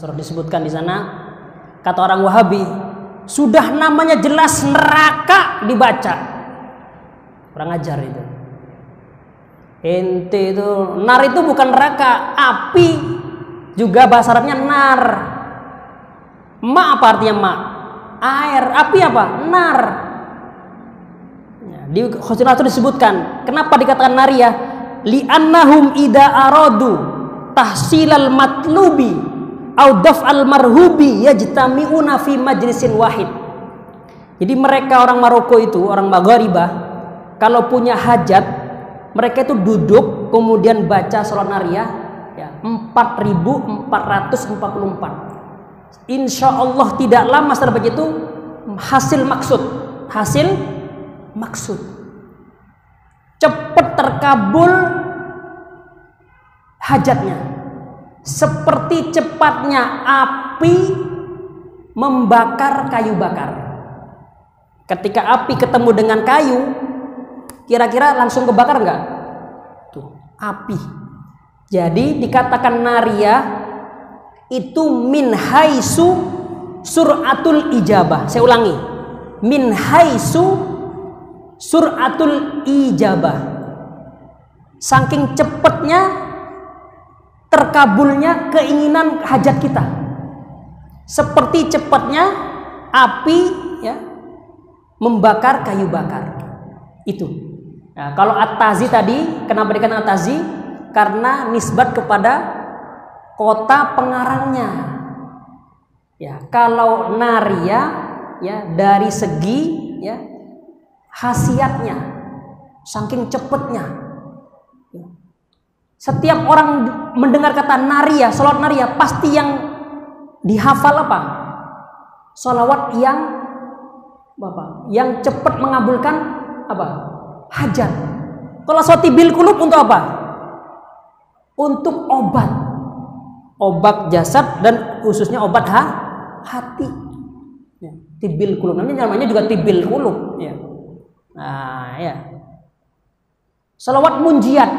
Disebutkan di sana, kata orang Wahabi, sudah namanya jelas neraka dibaca. Kurang ajar itu. Ente itu, nar itu bukan neraka, api juga bahasa Arabnya nar. Ma apa artinya ma? Air. Api apa? Nar. Di Khosirah itu disebutkan, kenapa dikatakan nariyah? Li'annahum ida aradu tahsilal matlubi au daf'al marhubi yajtami'una fi majlisin wahid. Jadi mereka orang Maroko itu, orang Maghribah, kalau punya hajat, mereka itu duduk kemudian baca salat nariyah ya, 4444. Insya Allah tidak lama setelah begitu hasil maksud cepat terkabul hajatnya, seperti cepatnya api membakar kayu bakar. Ketika api ketemu dengan kayu, kira-kira langsung kebakar enggak? Tuh, api. Jadi dikatakan nariyah itu min haisu suratul ijabah. Saya ulangi, min haisu suratul ijabah. Saking cepatnya terkabulnya keinginan hajat kita, seperti cepatnya api ya membakar kayu bakar. Itu. Nah, kalau At-Tazi tadi, kenapa dikatakan At-Tazi? Karena nisbat kepada kota pengarangnya. Ya, kalau nariyah ya dari segi ya khasiatnya, saking cepatnya. Setiap orang mendengar kata nariyah, salat nariyah, pasti yang dihafal apa? Salawat yang Bapak, yang cepat mengabulkan apa? Hajat. Kalau salati bil qulub untuk apa? Untuk obat jasad dan khususnya obat hati. Ya, tibil qulub, namanya juga tibil qulub ya. Nah, ya. Salawat munjiat,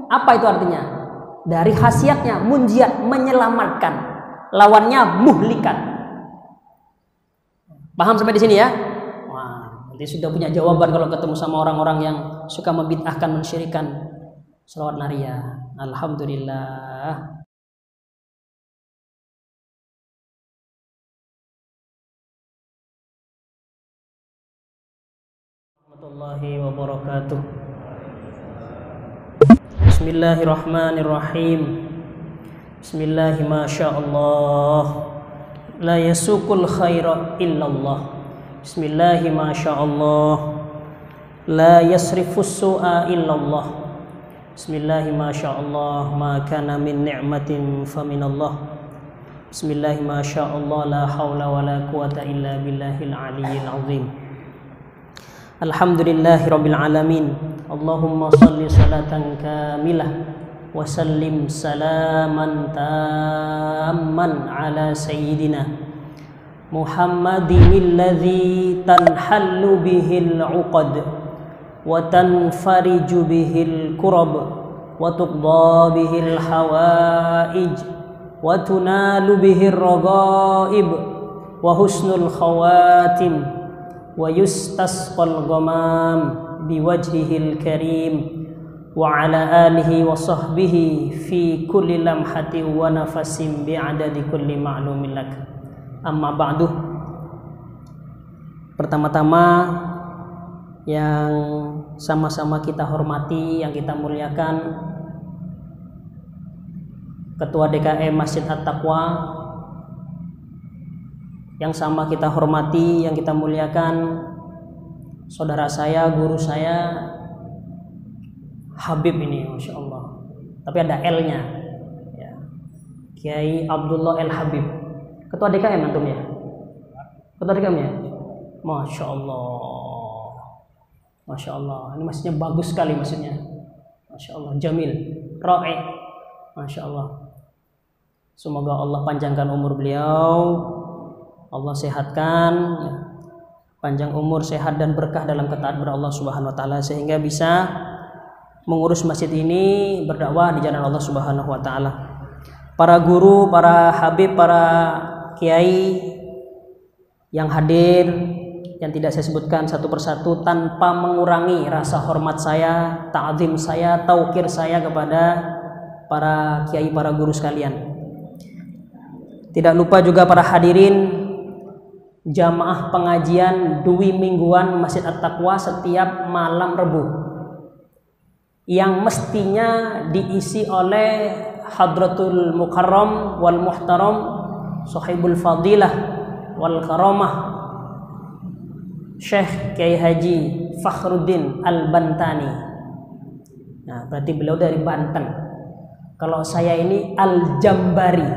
apa itu artinya? Dari khasiatnya munjiat, menyelamatkan, lawannya muhlikan. Paham sampai di sini ya? Wah, nanti sudah punya jawaban kalau ketemu sama orang-orang yang suka membid'ahkan, mensyirikan salawat nariyah. Alhamdulillah. Warahmatullahi wabarakatuh. Bismillahirrahmanirrahim. Bismillahi masyaallah. La yasukul khaira illallah. Bismillahi masyaallah. La yasrifus su'a illallah. Bismillahi masyaallah. Ma kana min ni'matin faminallah. Bismillahi masyaallah. La hawla wa la quwata illa billahil aliyyil azim. Alhamdulillahi rabbil alamin. Allahumma salli salatan kamilah wa sallim salaman tamman ala sayyidina Muhammadin alladhi tanhallu bihil uqad wa tanfariju bihil kurab wa tuqda bihil hawaij wa tunalu bihil ragaib wa husnul khawatim wa yustasqal ghamam biwajhihil karim wa ala alihi wa sahbihi fi kulli lamhatin wa nafasin bi'adadi kulli ma'lumin lak. Amma ba'du. Pertama-tama yang sama-sama kita hormati, yang kita muliakan, Ketua DKM Masjid At-Taqwa, yang sama kita hormati, yang kita muliakan, saudara saya, guru saya, Habib ini, Masya Allah. Tapi ada L-nya ya. Kiai Abdullah El Habib. Ketua DKM antum ya? Ketua DKM ya? Masya Allah. Masya Allah. Ini masjidnya bagus sekali masjidnya. Masya Allah. Jamil. Ra'i. Masya Allah. Semoga Allah panjangkan umur beliau. Allah sehatkan. Panjang umur, sehat dan berkah dalam ketaatan kepada Allah Subhanahu wa taala sehingga bisa mengurus masjid ini, berdakwah di jalan Allah Subhanahu wa taala. para guru, para habib, para kiai yang hadir, yang tidak saya sebutkan satu persatu tanpa mengurangi rasa hormat saya, ta'zim saya, taukir saya kepada para kiai, para guru sekalian. Tidak lupa juga para hadirin jamaah pengajian dwi mingguan Masjid At-Taqwa setiap malam Rebu, yang mestinya diisi oleh Hadratul Mukarram wal Muhtaram Sahibul Fadilah wal Karamah Syekh Kiai Haji Fakhruddin Al-Bantani. Nah, berarti beliau dari Banten. Kalau saya ini Al-Jambari,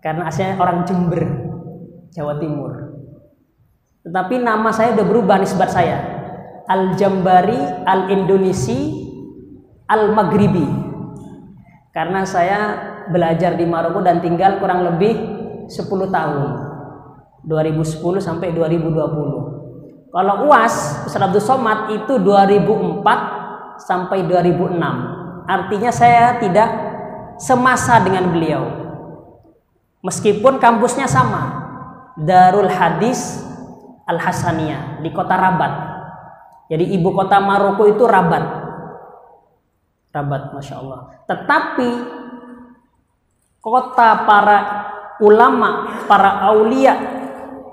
karena aslinya orang Jember, Jawa Timur. Tetapi nama saya udah berubah nisbat saya. Al-Jambari, Al-Indonesi, Al-Maghribi. Karena saya belajar di Maroko dan tinggal kurang lebih 10 tahun. 2010 sampai 2020. Kalau UAS, Ustaz Abdul Somad itu 2004 sampai 2006. Artinya saya tidak semasa dengan beliau. Meskipun kampusnya sama, Darul Hadis Al-Hasaniyah di kota Rabat. Jadi ibu kota Maroko itu Rabat. Rabat, Masya Allah. Tetapi kota para ulama, para aulia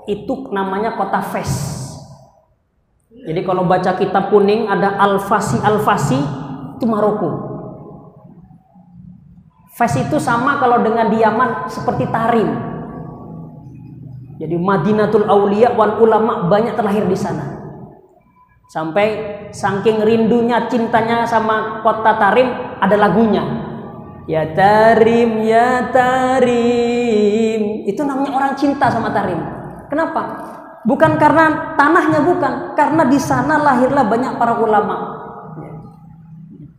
itu namanya kota Fes. Jadi kalau baca kitab kuning ada Al-Fasi itu Maroko. Fes itu sama kalau dengan di Yaman seperti Tarim. Jadi Madinatul Aulia wal Ulama banyak terlahir di sana. Sampai saking rindunya cintanya sama kota Tarim, ada lagunya. Ya Tarim, ya Tarim. Itu namanya orang cinta sama Tarim. Kenapa? Bukan karena tanahnya, bukan. Karena di sana lahirlah banyak para ulama.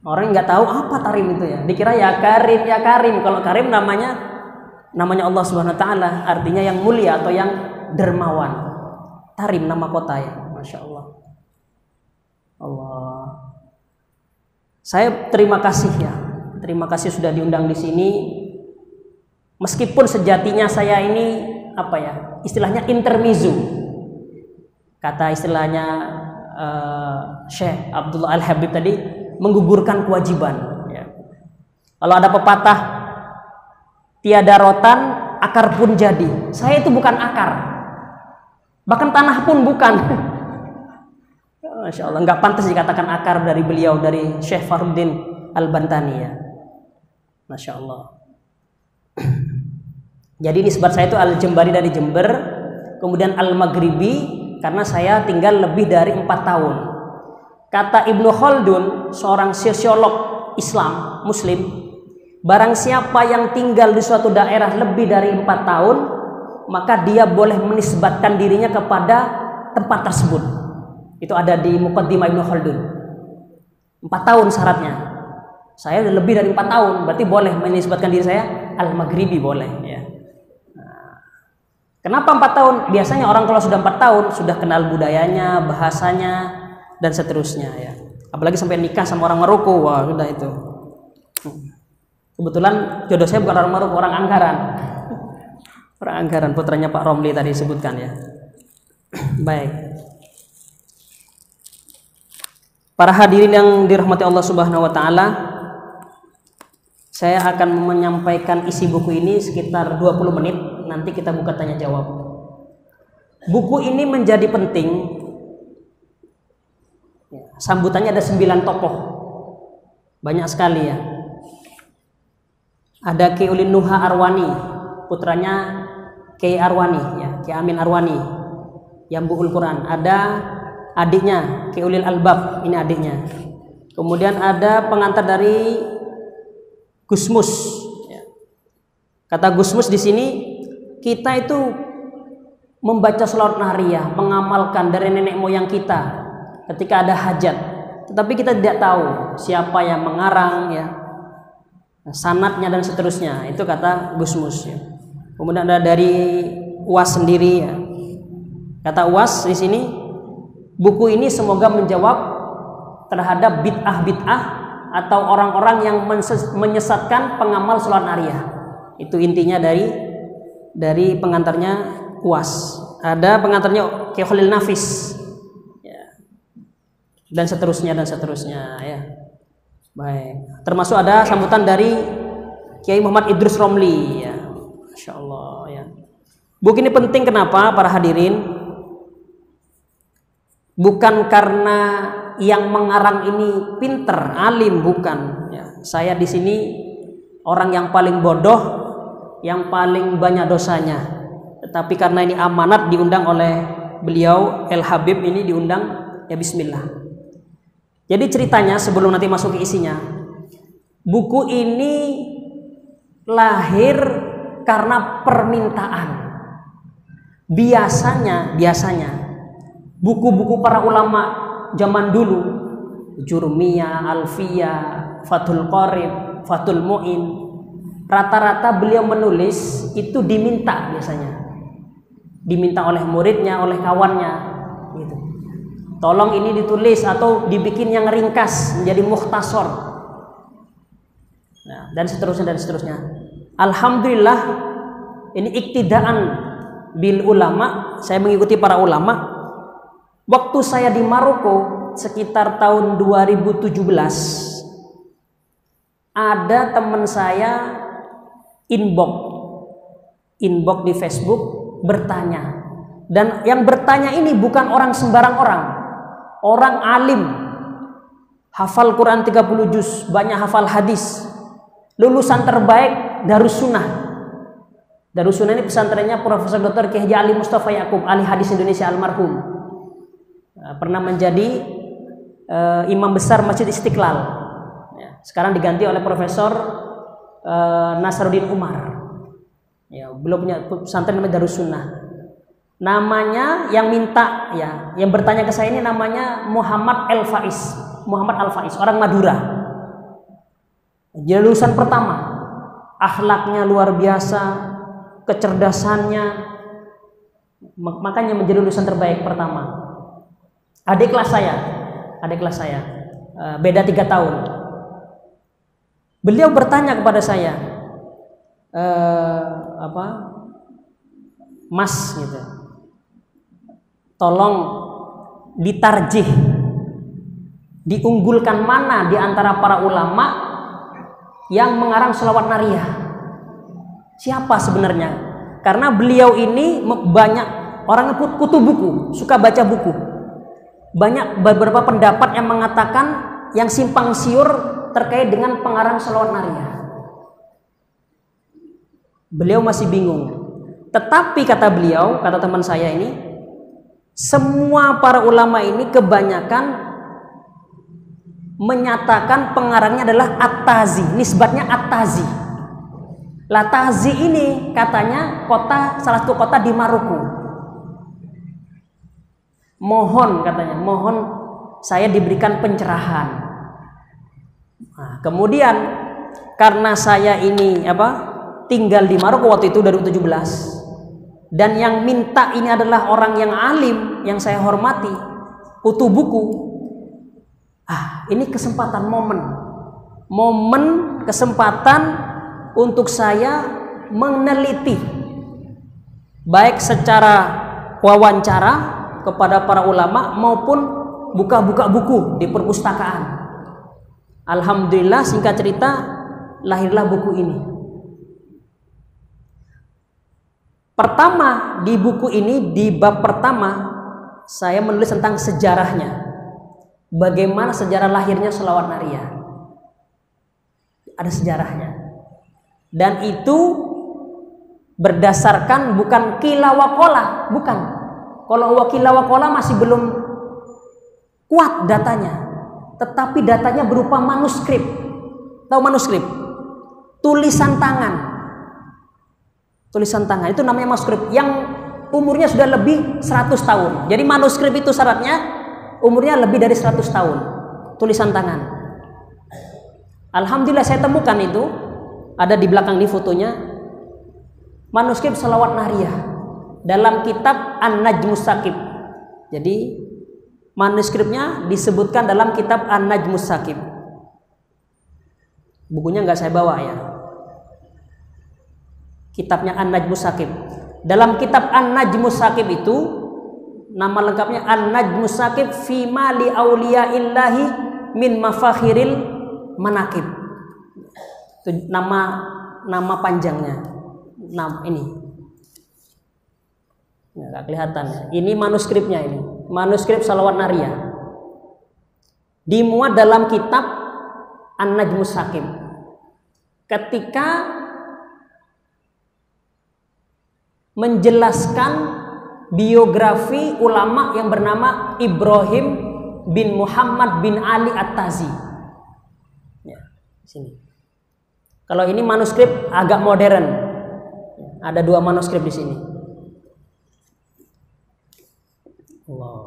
Orang nggak tahu apa Tarim itu ya. Dikira ya Karim, ya Karim. Kalau Karim namanya Allah Subhanahu wa taala, artinya yang mulia atau yang dermawan. Tarim nama kota ya. Masya Allah. Allah. Saya terima kasih ya. Terima kasih sudah diundang di sini. Meskipun sejatinya saya ini apa ya? Istilahnya intermezzo. Kata istilahnya Syekh Abdullah Al-Habib tadi, menggugurkan kewajiban ya. Kalau ada pepatah tiada rotan, akar pun jadi. Saya itu bukan akar. Bahkan tanah pun bukan. Masya Allah, nggak pantas dikatakan akar dari beliau, dari Syekh Fakhruddin Al-Bantani ya. Masya Allah. Jadi nisbat saya itu Al-Jambari dari Jember, kemudian Al-Maghribi karena saya tinggal lebih dari 4 tahun. Kata Ibnu Khaldun, seorang sosiolog Islam Muslim, barang siapa yang tinggal di suatu daerah lebih dari 4 tahun, maka dia boleh menisbatkan dirinya kepada tempat tersebut. Itu ada di Muqaddimah Ibnu Khaldun. 4 tahun syaratnya. Saya udah lebih dari 4 tahun, berarti boleh menisbatkan diri saya Al-Maghribi, boleh ya. Nah, kenapa 4 tahun? Biasanya orang kalau sudah 4 tahun sudah kenal budayanya, bahasanya, dan seterusnya ya. Apalagi sampai nikah sama orang Maroko, wah sudah itu. Kebetulan jodoh saya bukan orang Maroko, orang Anggaran. Orang Anggaran, putranya Pak Romli tadi disebutkan ya. Baik. Para hadirin yang dirahmati Allah Subhanahu wa taala, saya akan menyampaikan isi buku ini sekitar 20 menit, nanti kita buka tanya jawab. Buku ini menjadi penting. Sambutannya ada 9 tokoh. Banyak sekali ya. Ada Kiai Ulin Nuha Arwani, putranya Kiai Arwani ya, Kiai Amin Arwani yang buul Quran. Ada adiknya Kiai Ulil Albab, ini adiknya. Kemudian ada pengantar dari Gusmus ya. Kata Gusmus di sini, kita itu membaca sholawat nariyah, mengamalkan dari nenek moyang kita ketika ada hajat, tetapi kita tidak tahu siapa yang mengarang ya, sanadnya dan seterusnya. Itu kata Gusmus ya. Kemudian ada dari UAS sendiri ya. Kata UAS di sini, buku ini semoga menjawab terhadap bid'ah-bid'ah atau orang-orang yang menyesatkan pengamal sholat nariyah. Itu intinya dari pengantarnya UAS. Ada pengantarnya Kiai Khalil Nafis, ya. Dan seterusnya ya. Baik. Termasuk ada sambutan dari Kiai Muhammad Idrus Romli, ya. Masya Allah, ya. Buku ini penting kenapa para hadirin? Bukan karena yang mengarang ini pinter, alim, bukan. Ya. Saya di sini orang yang paling bodoh, yang paling banyak dosanya. Tetapi karena ini amanat diundang oleh beliau El Habib, ini diundang, ya bismillah. Jadi ceritanya sebelum nanti masuk ke isinya, buku ini lahir karena permintaan. Biasanya buku-buku para ulama zaman dulu, Jurmiyah, Alfiyah, Fathul Qorib, Fathul Mu'in, rata-rata beliau menulis itu diminta, biasanya diminta oleh muridnya, oleh kawannya, gitu. Tolong ini ditulis atau dibikin yang ringkas menjadi mukhtasar, nah, dan seterusnya. Alhamdulillah, ini iktidaan bil ulama, saya mengikuti para ulama. Waktu saya di Maroko sekitar tahun 2017, ada teman saya inbox di Facebook bertanya, dan yang bertanya ini bukan orang sembarang orang alim, hafal Quran 30 juz, banyak hafal hadis, lulusan terbaik Darussunnah. Darussunnah ini pesantrennya Profesor Dr. Kiai Haji Ali Mustafa Yakub, ahli hadis Indonesia almarhum, pernah menjadi imam besar Masjid Istiqlal, ya, sekarang diganti oleh Profesor Nasaruddin Umar. Ya, belum punya pesantren namanya Darussunnah. Namanya yang minta, ya, yang bertanya ke saya ini namanya Muhammad Al-Faiz, orang Madura. Jadi lulusan pertama, akhlaknya luar biasa, kecerdasannya, makanya menjadi lulusan terbaik pertama. Adik kelas saya, beda 3 tahun. Beliau bertanya kepada saya, Mas, gitu, tolong ditarjih, diunggulkan mana di antara para ulama yang mengarang sholawat nariyah. Siapa sebenarnya? Karena beliau ini banyak orang kutu buku, suka baca buku. Banyak beberapa pendapat yang mengatakan yang simpang siur terkait dengan pengarang sholawat nariyah. Beliau masih bingung. Tetapi kata beliau, kata teman saya ini, semua para ulama ini kebanyakan menyatakan pengarangnya adalah At-Tazi, nisbatnya At-Tazi. Tazi ini katanya salah satu kota di Maroko. Mohon saya diberikan pencerahan. Nah, kemudian karena saya ini tinggal di Maroko waktu itu 2017, dan yang minta ini adalah orang yang alim yang saya hormati, kutu buku. Ini kesempatan, kesempatan untuk saya meneliti, baik secara wawancara kepada para ulama maupun buka-buka buku di perpustakaan. Alhamdulillah, singkat cerita, lahirlah buku ini. Pertama, di buku ini, di bab pertama, saya menulis tentang sejarahnya. Bagaimana sejarah lahirnya sholawat nariyah. Ada sejarahnya. Dan itu berdasarkan bukan qila wa qala, bukan. Kalau qila wa qala masih belum kuat datanya. Tetapi datanya berupa manuskrip. Tahu manuskrip? Tulisan tangan. Tulisan tangan itu namanya manuskrip yang umurnya sudah lebih 100 tahun. Jadi manuskrip itu syaratnya umurnya lebih dari 100 tahun. Tulisan tangan. Alhamdulillah saya temukan itu, ada di belakang ini fotonya, manuskrip sholawat nariyah dalam kitab An-Najmus Saqib. Jadi manuskripnya disebutkan dalam kitab An-Najmus Saqib. Bukunya nggak saya bawa ya. kitabnya An-Najmus Saqib. Dalam kitab An-Najmus Saqib itu nama lengkapnya An-Najmus Saqib fi ma li auliya'illahi min mafakhiril manaqib. Itu nama panjangnya. Ini. Nggak kelihatan. Ini manuskripnya ini. Manuskrip Shalawat Nariyah. Dimuat dalam kitab An-Najmus Saqib. Ketika menjelaskan biografi ulama yang bernama Ibrahim bin Muhammad bin Ali At-Tazi. Ya, sini. Kalau ini manuskrip agak modern. Ada 2 manuskrip di sini. Allah.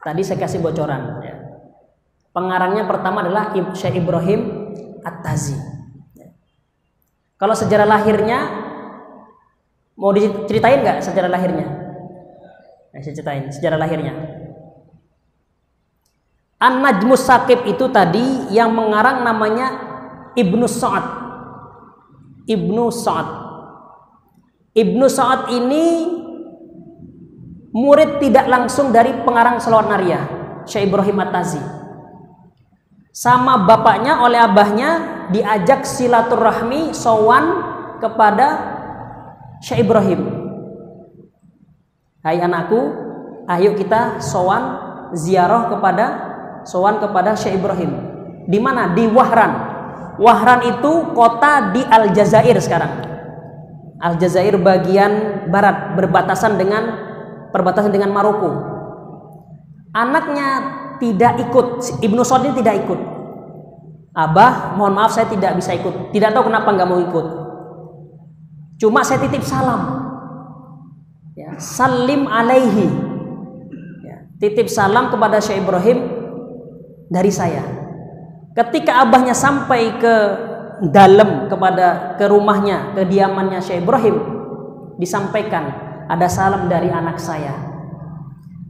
Tadi saya kasih bocoran. Ya. Pengarangnya pertama adalah Syekh Ibrahim At-Tazi. Kalau sejarah lahirnya mau diceritain nggak sejarah lahirnya? Saya ceritain sejarah lahirnya. An-Najmus Saqib itu tadi yang mengarang namanya Ibnu Sa'ad. Ibnu Sa'ad. Ibnu Sa'ad ini murid tidak langsung dari pengarang Shalawat Nariyah, Syekh Ibrahim At-Tazi. Sama bapaknya oleh abahnya diajak silaturahmi sowan kepada Syekh Ibrahim. Hai anakku, ayo kita sowan kepada Syekh Ibrahim. Di mana? Di Wahran. Wahran itu kota di Aljazair sekarang. Aljazair bagian barat perbatasan dengan Maroko. Anaknya tidak ikut, Ibnu Sa'ad ini tidak ikut. Abah, mohon maaf saya tidak bisa ikut. Tidak tahu kenapa nggak mau ikut. Cuma saya titip salam. Ya, salim alaihi. Ya, titip salam kepada Syekh Ibrahim dari saya. Ketika abahnya sampai ke dalam ke rumahnya, kediamannya Syekh Ibrahim, disampaikan ada salam dari anak saya.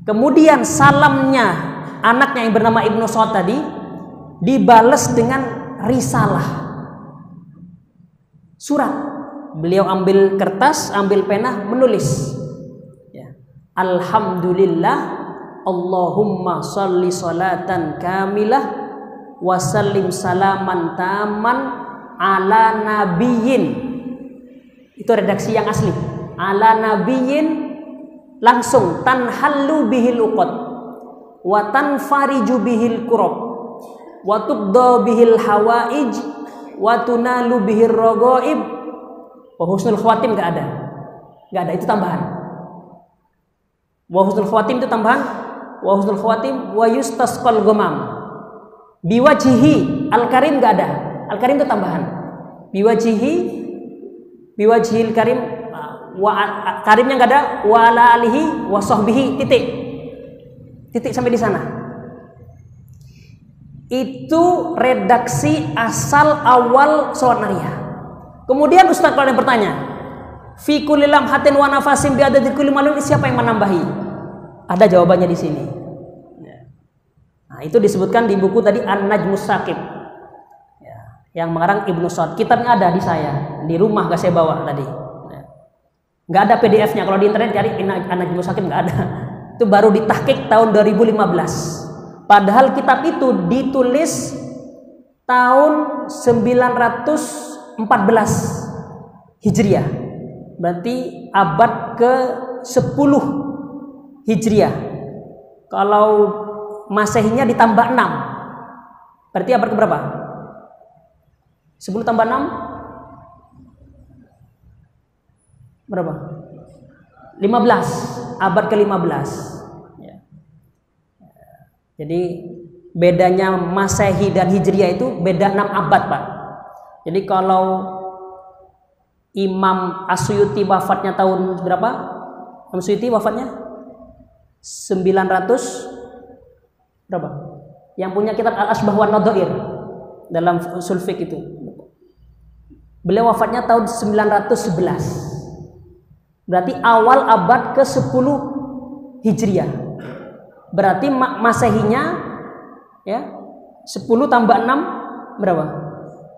Kemudian salamnya anaknya yang bernama Ibnu Sa'ad tadi dibalas dengan risalah, surat. Beliau ambil kertas, ambil pena, menulis. Ya. Alhamdulillah, Allahumma sholli sholatan kamilah wasallim salaman taman ala nabiyyin. Itu redaksi yang asli. Ala nabiyyin langsung tanhallu bihil uqad wa tanfariju bihil kurab wa tubda bihil hawaij wa tunalu bihir ragaib wa husnul khawatim. Nggak ada, itu tambahan. Wa husnul khawatim itu tambahan. Wa husnul khawatim wa yustasqal ghamam biwajhihi al-karim. Nggak ada, al-karim itu tambahan. Biwajhil karim, karimnya nggak ada. Wa ala alihi wa sahbihi, titik sampai di sana. Itu redaksi asal awal Shalawat Nariyah. Kemudian Ustaz kalau yang bertanya, fi kulli lamhatin wa nafasin bi adadi kulli malun, siapa yang menambahi? Ada jawabannya di sini. Nah, itu disebutkan di buku tadi An-Najmus Saqib. Ya, yang mengarang Ibnu Sa'ad. Kitabnya ada di saya, di rumah gak saya bawa tadi. Ya. Nggak ada PDF-nya. Kalau di internet cari An-Najmus Saqib nggak ada. Itu baru ditahqiq tahun 2015. Padahal kitab itu ditulis tahun 914 Hijriah. Berarti abad ke-10 Hijriah. Kalau Masehinya ditambah 6. Berarti abad keberapa? 10 tambah 6 berapa? 15. Abad ke-15. Ya. Jadi bedanya Masehi dan Hijriah itu beda 6 abad, Pak. Jadi kalau Imam As-Suyuti wafatnya tahun berapa? Imam Suyuti wafatnya 900 berapa? Yang punya kitab Al-Asbah wan Nadhair dalam usul fiqh itu. Beliau wafatnya tahun 911. Berarti awal abad ke-10 Hijriah. Berarti Masehinya ya 10 tambah 6 berapa?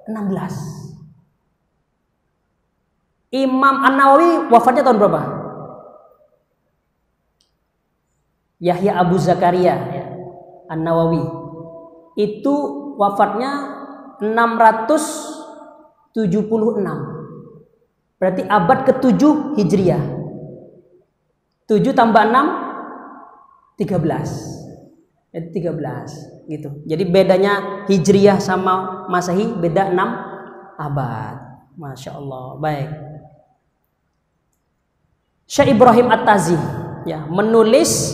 16. Imam An-Nawawi wafatnya tahun berapa? Yahya Abu Zakaria ya. An-Nawawi itu wafatnya 676. Berarti abad ke-7 Hijriah. 7 tambah 6 13. 13 gitu. Jadi bedanya Hijriah sama Masehi beda 6 abad. Masya Allah. Baik. Syekh Ibrahim At-Tazi ya menulis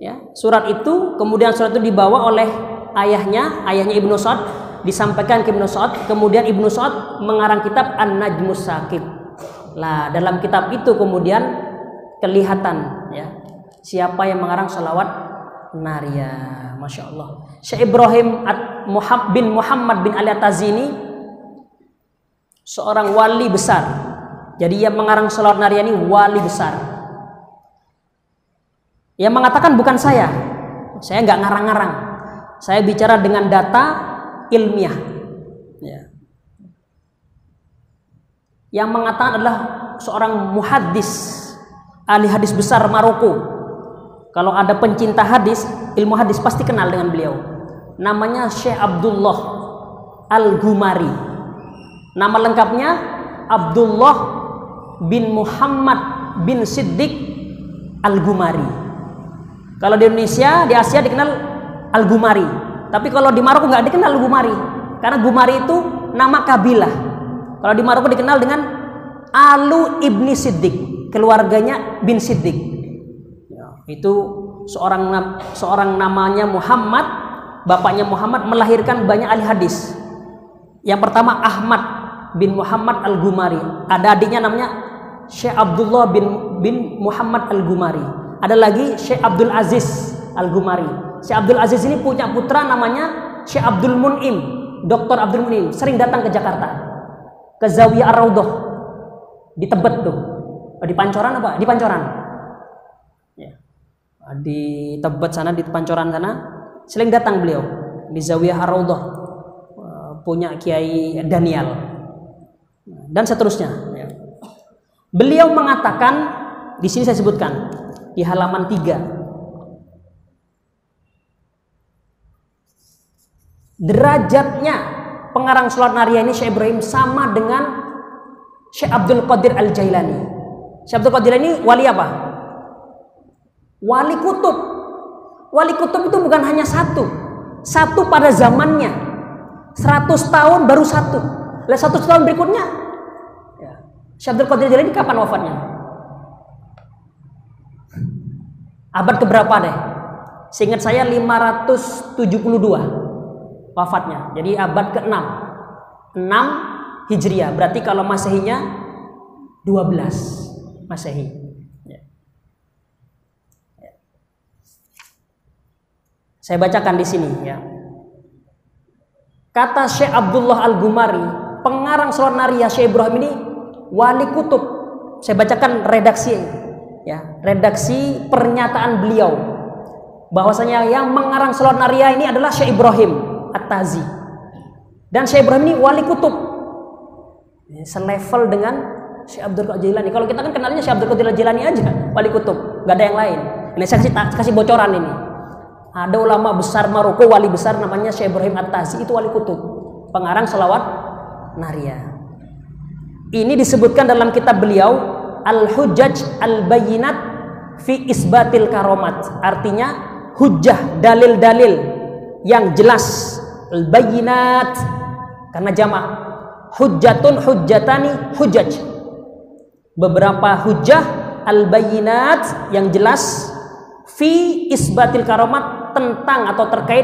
ya surat itu, kemudian surat itu dibawa oleh ayahnya Ibnu Sa'd, disampaikan ke Ibnu Sa'd, kemudian Ibnu Sa'd mengarang kitab An-Najmus Saqib. Lah dalam kitab itu kemudian kelihatan ya siapa yang mengarang sholawat nariyah. Masya Allah. Syekh Ibrahim bin Muhammad bin Ali At-Tazi ini seorang wali besar. Jadi yang mengarang sholawat nariyah ini wali besar. Yang mengatakan bukan saya nggak ngarang-ngarang. Saya bicara dengan data ilmiah. Ya. Yang mengatakan adalah seorang muhaddis, ahli hadis besar Maroko. Kalau ada pencinta hadis, ilmu hadis pasti kenal dengan beliau. Namanya Syekh Abdullah Al-Ghumari. Nama lengkapnya Abdullah bin Muhammad bin Siddiq Al-Ghumari. Kalau di Indonesia, di Asia dikenal Al-Ghumari. Tapi kalau di Maroko nggak dikenal Al-Ghumari, karena Ghumari itu nama kabilah. Kalau di Maroko dikenal dengan Alu Ibni Siddiq, keluarganya bin Siddiq. Ya, itu seorang namanya Muhammad, bapaknya Muhammad melahirkan banyak ahli hadis. Yang pertama Ahmad bin Muhammad Al-Ghumari. Ada adiknya namanya Syekh Abdullah bin Muhammad Al-Ghumari. Ada lagi Syekh Abdul Aziz Al-Ghumari. Syekh Abdul Aziz ini punya putra namanya Syekh Abdul Mun'im, Dr. Abdul Mun'im, sering datang ke Jakarta, ke Zawiyah Ar-Raudhah di Tebet tuh. Di Pancoran apa? Di Pancoran. Ya. Di Tebet sana, di Pancoran sana, sering datang beliau di Zawiyah Ar-Raudhah, punya Kiai Daniel dan seterusnya. Ya. Beliau mengatakan, di sini saya sebutkan di halaman 3. Derajatnya pengarang sholawat nariyah ini Syekh Ibrahim sama dengan Syekh Abdul Qadir Al-Jailani. Syekh Abdul Qadir ini wali apa? Wali kutub. Wali kutub itu bukan hanya satu pada zamannya. 100 tahun baru satu. Lah 100 tahun berikutnya ya. Syekh Abdul Qadir Al-Jailani kapan wafatnya? Abad keberapa deh? Seingat saya 572 wafatnya. Jadi abad ke-6. 6 Hijriah. Berarti kalau Masehinya 12 Masehi. Ya. Ya. Saya bacakan di sini ya. Kata Syekh Abdullah Al-Ghumari, pengarang sholawat nariyah Syekh Ibrahim ini wali kutub. Saya bacakan redaksi ya, redaksi pernyataan beliau bahwasanya yang mengarang sholawat nariyah ini adalah Syekh Ibrahim At-Tazi. Dan Syekh Ibrahim ini wali kutub. Selevel dengan Syekh Abdul Qadir Jilani. Kalau kita kan kenalnya Syekh Abdul Qadir Jilani aja, wali kutub, nggak ada yang lain. Ini saya kasih bocoran ini. Ada ulama besar Maroko, wali besar namanya Syekh Ibrahim At-Tazi, itu wali kutub, pengarang sholawat nariyah. Ini disebutkan dalam kitab beliau Al-Hujjaj Al-Bayyinat fi Isbatil Karomat. Artinya hujjah, dalil-dalil yang jelas. Al-Bayyinat karena jamak, hujjatun, hujjatani, hujjaj, beberapa hujjah. Al-Bayyinat yang jelas fi Isbatil Karomat, tentang atau terkait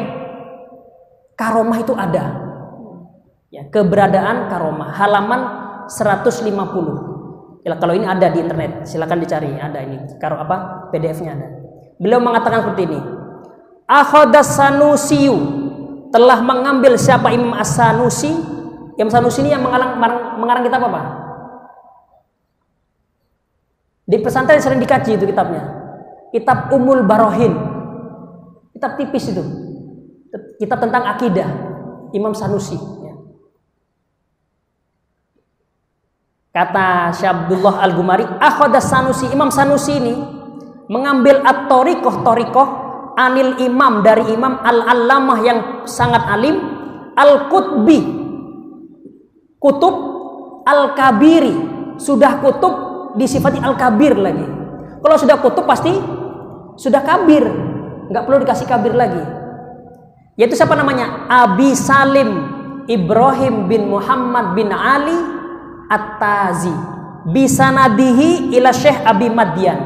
karomah itu ada ya, keberadaan karomah. Halaman 150 ya, kalau ini ada di internet, silakan dicari, ada ini PDF-nya ada. Beliau mengatakan seperti ini, Akhadas Sanusiyu, telah mengambil siapa? Imam As-Sanusi. Imam Sanusi ini yang mengarang kitab apa? Di pesantren sering dikaji itu kitabnya, kitab Ummul Barohin, kitab tipis itu, kitab tentang akidah Imam Sanusi ya. Kata Syekh Abdullah Al-Gumari, akhadha Sanusi, Imam Sanusi ini mengambil at-thariqah anil imam, dari imam al-allamah yang sangat alim, al-qutbi, kutub, al-kabiri, sudah kutub disifati al-kabir lagi. Kalau sudah kutub pasti sudah kabir, nggak perlu dikasih kabir lagi. Yaitu siapa namanya? Abi Salim Ibrahim bin Muhammad bin Ali At-Tazi bisanadihi ila Syekh Abi Madyan.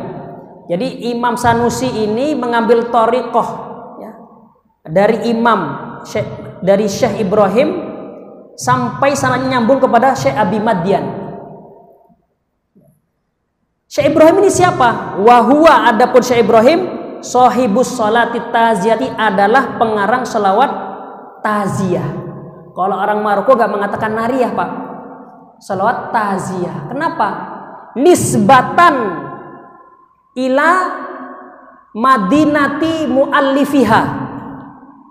Jadi Imam Sanusi ini mengambil thariqah ya, dari dari Syekh Ibrahim sampai sanadnya nyambung kepada Syekh Abi Madyan. Syekh Ibrahim ini siapa? Wahua, adapun Syekh Ibrahim sahibus sholati taziyati, adalah pengarang selawat taziyah. Kalau orang Maroko gak mengatakan nariyah, Pak, selawat taziyah. Kenapa? Nisbatan ila madinati muallifiha,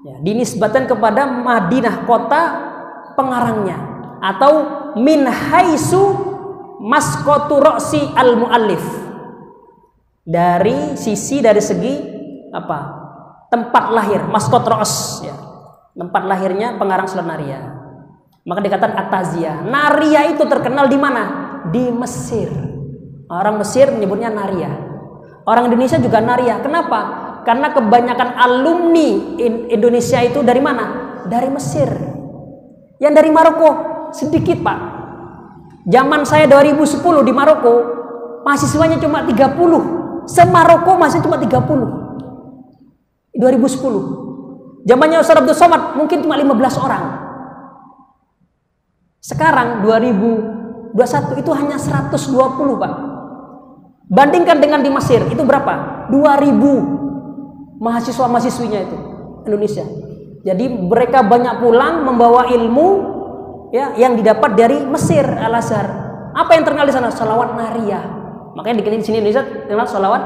ya, dinisbatan kepada Madinah, kota pengarangnya, atau min haisu maskotu roksi al muallif, dari segi apa, tempat lahir, maskot ros, ya, tempat lahirnya pengarang selawat nariyah. Maka dikatakan at-taziyah. Nariyah itu terkenal di mana? Di Mesir. Orang Mesir menyebutnya nariyah. Orang Indonesia juga nariyah. Kenapa? Karena kebanyakan alumni Indonesia itu dari mana? Dari Mesir. Yang dari Maroko sedikit, Pak. Zaman saya 2010 di Maroko, mahasiswanya cuma 30. Se-Maroko masih cuma 30. 2010. Zamannya Ustaz Abdul Somad mungkin cuma 15 orang. Sekarang 2021 itu hanya 120, Pak. Bandingkan dengan di Mesir, itu berapa? 2000 mahasiswa-mahasiswinya itu Indonesia. Jadi mereka banyak pulang membawa ilmu ya yang didapat dari Mesir, Al-Azhar. Apa yang terkenal di sana? Sholawat nariyah. Makanya di sini Indonesia terkenal sholawat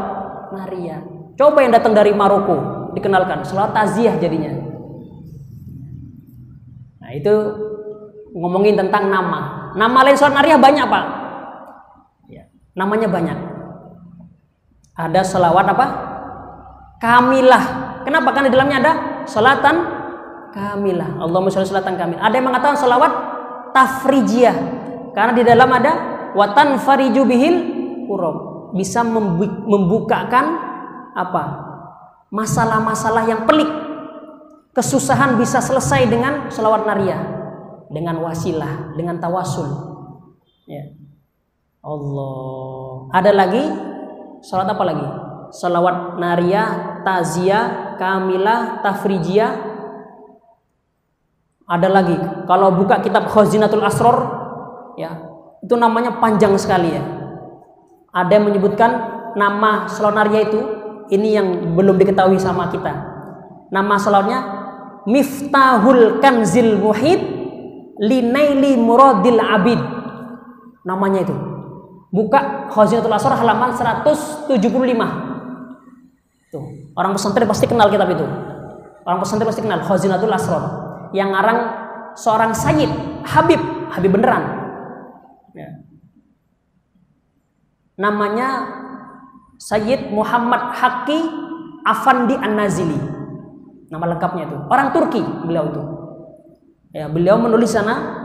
nariyah. Coba yang datang dari Maroko dikenalkan sholawat taziyah jadinya. Nah, itu ngomongin tentang nama. Nama lain sholawat nariyah banyak, Pak. Ya, namanya banyak. Ada sholawat apa? Kamilah. Kenapa? Karena di dalamnya ada sholatan kamilah. Allahumma sholli sholatan kamilah. Ada yang mengatakan sholawat tafrijiyah. Karena di dalam ada watan fariju bihil kurab. Bisa membukakan apa? Masalah-masalah yang pelik. Kesusahan bisa selesai dengan sholawat nariyah, dengan wasilah, dengan tawasul. Ya. Allah. Ada lagi salat apa lagi? Salawat nariyah, taziyah, kamilah, tafrijiyah. Ada lagi. Kalau buka kitab Khazinatul Asrar, ya, itu namanya panjang sekali ya. Ada yang menyebutkan nama salawat nariyah itu, ini yang belum diketahui sama kita. Nama salawatnya Miftahul Kanzil Muhid Linaili Muradil Abid. Namanya itu. Buka Khazinatul Asrar halaman 175. Tuh, orang pesantren pasti kenal kitab itu. Orang pesantren pasti kenal Khazinatul Asrar. Yang ngarang seorang Sayyid Habib beneran. Ya. Namanya Sayyid Muhammad Haqqi Afandi An-Nazili. Nama lengkapnya itu. Orang Turki beliau itu. Ya, beliau menulis sana.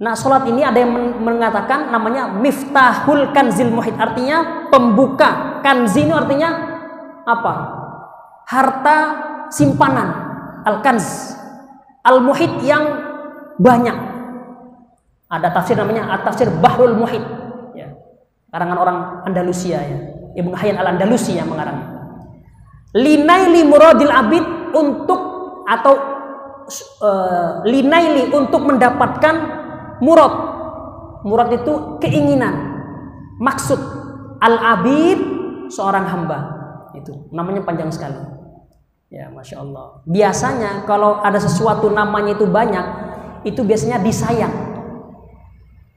Nah, sholat ini ada yang mengatakan namanya Miftahul Kanzil Muhid, artinya pembuka. Kanzi itu artinya apa? Harta simpanan. Al-Kanz. Al-Muhid yang banyak. Ada tafsir namanya tafsir Bahrul Muhid. Ya. Karangan orang Andalusia ya. Ibnu Hayyan Al-Andalusi yang mengarang. Linaili muradil abid, untuk atau linaili untuk mendapatkan murad. Murad itu keinginan, maksud. Al-abid seorang hamba. Itu namanya panjang sekali. Ya, Masya Allah. Biasanya kalau ada sesuatu namanya itu banyak, itu biasanya disayang.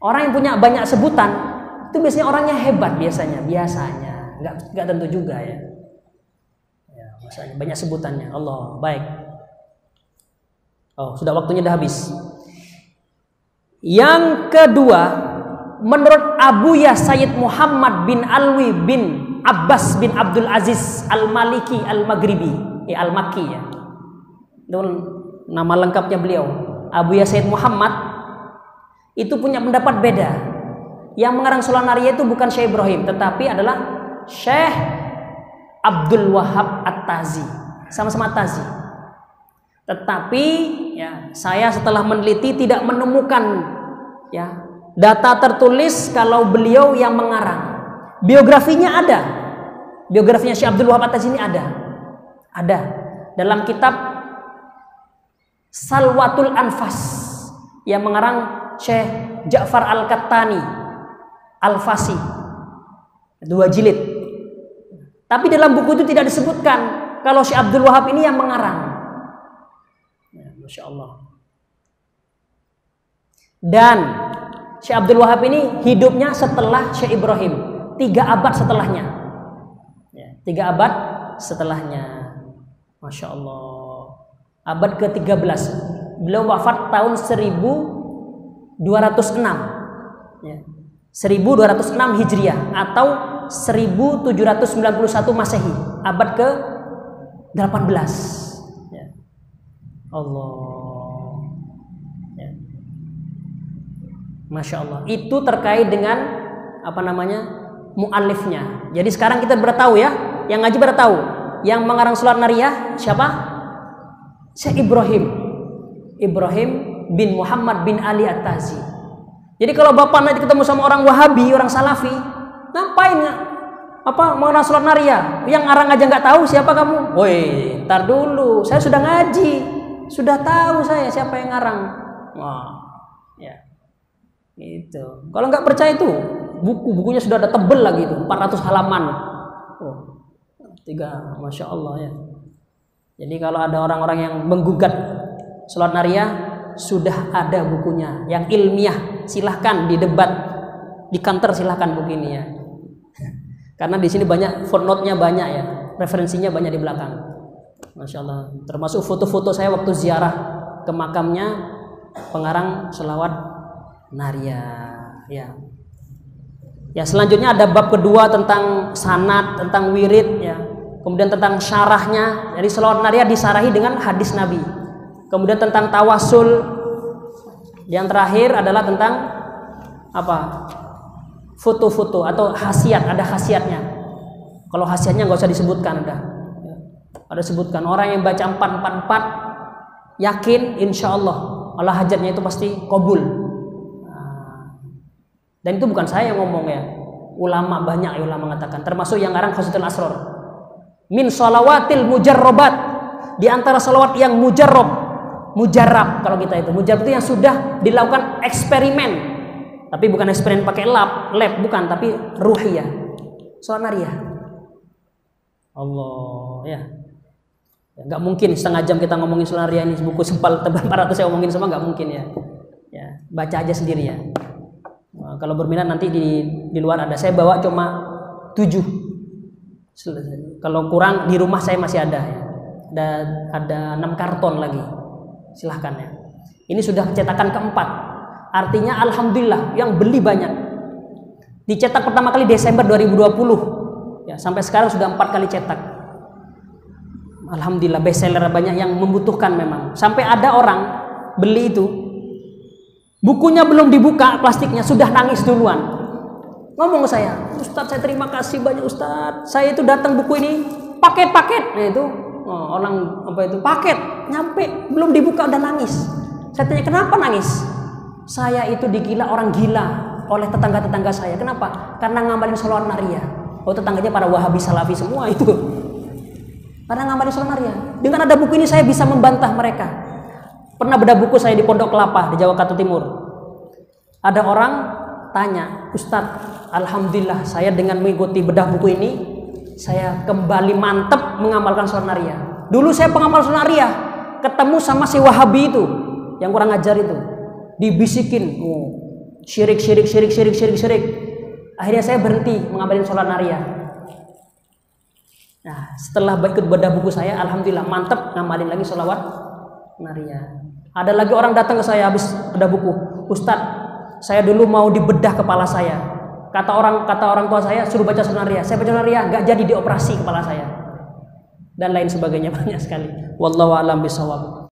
Orang yang punya banyak sebutan itu biasanya orangnya hebat biasanya. Nggak tentu juga ya. Ya, masanya banyak sebutannya. Allah, baik. Oh, sudah waktunya dah habis. Yang kedua Menurut Abuya Sayyid Muhammad bin Alwi bin Abbas bin Abdul Aziz Al-Maliki Al-Maghribi, Al-Makki ya. Itu nama lengkapnya beliau. Abuya Sayyid Muhammad itu punya pendapat beda. Yang mengarang sholat nariyah itu bukan Syekh Ibrahim, tetapi adalah Syekh Abdul Wahab At-Tazi. Sama-sama Tazi. Tetapi ya, saya setelah meneliti tidak menemukan ya data tertulis kalau beliau yang mengarang. Biografinya ada. Biografinya Syekh Abdul Wahab At-Tazi ini ada. Ada dalam kitab Salwatul Anfas yang mengarang Syekh Ja'far Al-Kattani Al-Fasi, 2 jilid. Tapi dalam buku itu tidak disebutkan kalau Syekh Abdul Wahab ini yang mengarang. Ya, Masya Allah. Dan Syekh Abdul Wahab ini hidupnya setelah Syekh Ibrahim, 3 abad setelahnya. Ya, 3 abad setelahnya. Masya Allah. Abad ke-13. Beliau wafat tahun 1206. Ya. 1206 Hijriah atau 1791 Masehi, abad ke-18. Ya. Allah. Ya. Masya Allah. Itu terkait dengan apa namanya mu'alifnya. Jadi sekarang kita bertahu ya, yang ngaji bertahu, yang mengarang sholat nariyah siapa? Syekh Ibrahim bin Muhammad bin Ali At-Tazi. Jadi kalau bapak nanti ketemu sama orang Wahabi, orang Salafi, ngapain mengarang sholat nariyah? Yang ngarang aja nggak tahu siapa kamu? Woi, tar dulu, saya sudah ngaji, sudah tahu saya siapa yang ngarang. Wah, ya. Itu. Kalau nggak percaya itu, bukunya sudah ada tebel lagi itu, 400 halaman. Oh, 3, Masya Allah ya. Jadi kalau ada orang-orang yang menggugat sholat nariyah, sudah ada bukunya yang ilmiah. Silahkan didebat di kantor, silahkan buku ini ya. Karena di sini banyak footnote-nya, banyak ya, referensinya banyak di belakang. Masya Allah. Termasuk foto-foto saya waktu ziarah ke makamnya pengarang sholawat nariyah ya. Ya, selanjutnya ada bab kedua tentang sanad, tentang wirid ya. Kemudian tentang syarahnya. Jadi sholawat nariyah disarahi dengan hadis Nabi. Kemudian tentang tawasul. Yang terakhir adalah tentang apa? Foto-foto atau khasiat, ada khasiatnya. Kalau khasiatnya nggak usah disebutkan, ada sebutkan. Orang yang baca 444 yakin insya Allah hajatnya itu pasti qabul. Dan itu bukan saya yang ngomong ya, ulama banyak ya, ulama mengatakan, termasuk yang ngarang Khasiatul Asrar. Min shalawatil mujarrobat, di antara salawat yang mujarab kalau kita itu. Mujarab itu yang sudah dilakukan eksperimen. Tapi bukan eksperimen pakai lab bukan, tapi ruhiyah. Sholat nariyah. Allah ya. Enggak mungkin setengah jam kita ngomongin sholat nariyah ini, buku tebal 400 saya ngomongin semua, enggak mungkin ya. Ya, baca aja sendiri ya. Nah, kalau berminat nanti di luar ada. Saya bawa cuma 7. Kalau kurang di rumah saya masih ada ya. Ada 6 karton lagi. Silahkan ya. Ini sudah cetakan keempat. Artinya alhamdulillah yang beli banyak. Dicetak pertama kali Desember 2020. Ya, sampai sekarang sudah 4 kali cetak. Alhamdulillah bestseller, banyak yang membutuhkan memang. Sampai ada orang beli itu, bukunya belum dibuka plastiknya sudah nangis duluan. Ngomong ke saya, Ustadz saya terima kasih banyak Ustadz. Saya itu datang buku ini paket-paket. Nah itu orang apa itu paket nyampe belum dibuka udah nangis. Saya tanya kenapa nangis? Saya itu digila orang gila oleh tetangga-tetangga saya. Kenapa? Karena ngamalin sholawat nariyah. Oh, tetangganya para Wahabi Salafi semua itu. Karena ngamalin sholawat nariyah. Dengan ada buku ini saya bisa membantah mereka. Pernah bedah buku saya di Pondok Kelapa di Jawa Katu Timur. Ada orang tanya, Ustadz, alhamdulillah saya dengan mengikuti bedah buku ini saya kembali mantep mengamalkan sholat nariyah. Dulu saya pengamal sholat nariyah, ketemu sama si Wahabi itu yang kurang ajar itu, dibisikin, syirik. Akhirnya saya berhenti mengamalkan sholat nariyah. Nah, setelah ikut bedah buku saya, alhamdulillah mantep ngamalin lagi sholawat nariyah. Ada lagi orang datang ke saya habis bedah buku, Ustadz, saya dulu mau dibedah kepala saya. Kata orang tua saya suruh baca Sunaria. Saya baca Sunaria, nggak jadi dioperasi kepala saya. Dan lain sebagainya banyak sekali. Wallahu a'lam bishawab.